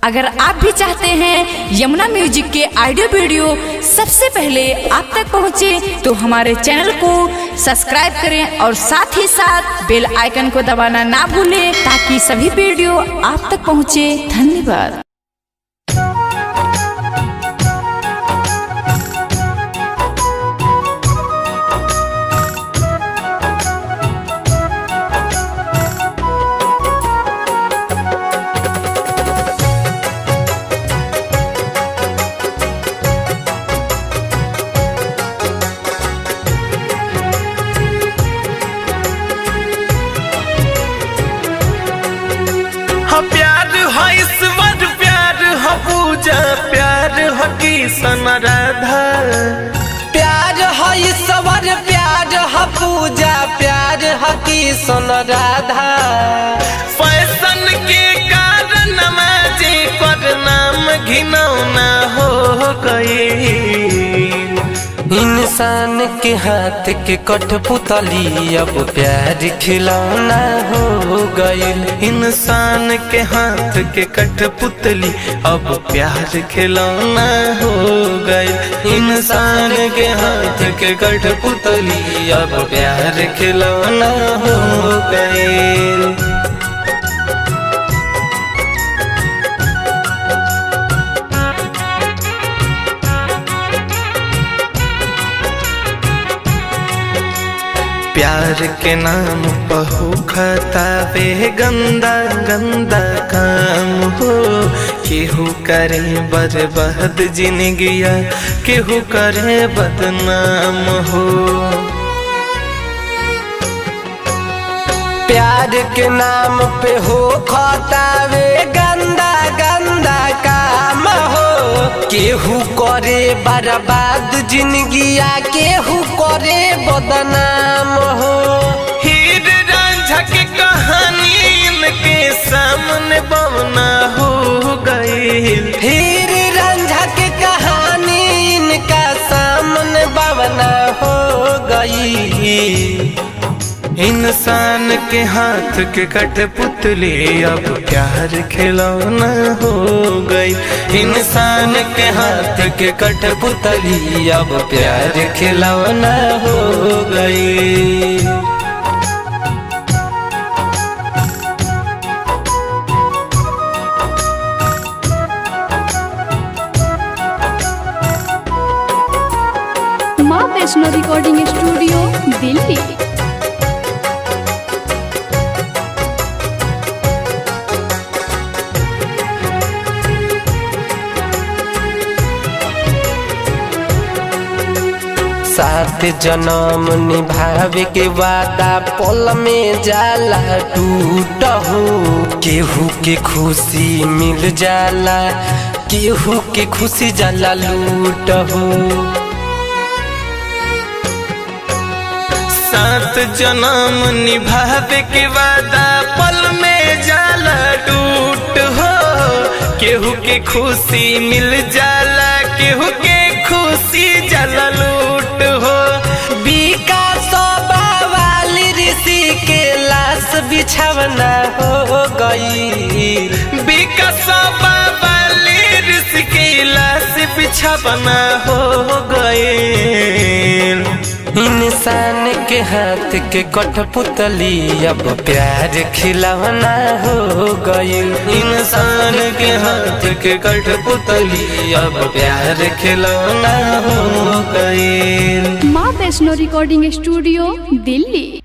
अगर आप भी चाहते हैं यमुना म्यूजिक के ऑडियो वीडियो सबसे पहले आप तक पहुंचे, तो हमारे चैनल को सब्सक्राइब करें और साथ ही साथ बेल आइकन को दबाना ना भूलें, ताकि सभी वीडियो आप तक पहुंचे। धन्यवाद। प्यार है ईश्वर, प्यार है पूजा, प्यार है किशन राधा। प्यार है ईश्वर, प्यार है पूजा, प्यार है किशन राधा। फैशन के कारण जी पर नाम घिनौना हो गई। इंसान के हाथ के कठपुतली अब प्यार खिलौना हो गईल। इंसान के हाथ के कठपुतली अब प्यार खिलौना हो गई। इंसान के हाथ के कठपुतली अब प्यार खिलौना हो गई। प्यार के नाम पहु खतावे गंदा गंदा काम हो। केहू करे बर्बाद जिंदगिया, केहू करे बदनाम हो। प्यार के नाम पे हो खतावे गंदा गंदा काम हो। केहू करे बर्बाद जिंदगिया, केहू करे बदनाम हो। हीर रांझा के कहानी इनके सामने बवना हो गई। हीर रांझा के कहानी इनका सामने बवना हो गई। इंसान के हाथ के कठपुतली अब प्यार खिलौना हो गई। इंसान के हाथ के कठपुतली अब प्यार खिलौना हो गई। माँ वैष्णो रिकॉर्डिंग स्टूडियो, दिल्ली। सात जन्म निभावे के वादा पल में जाला टूट हो। केहू के खुशी मिल जाला, केहू के खुशी जाला लूट हो। सात जन्म निभावे के वादा पल में जाला टूट हो। केहू के खुशी मिल जाला, केहू के खुशी जाला लूट हो। विकास वाली ऋषि के लाश बिछावना हो गई। विकास वाली ऋषि के लाश बिछावना हो गई। इंसान के हाथ के कठपुतली अब प्यार खिलौना हो गई। इंसान के हाथ के कठपुतली अब प्यार खिलौना हो गई। माँ वैष्णो रिकॉर्डिंग स्टूडियो, दिल्ली।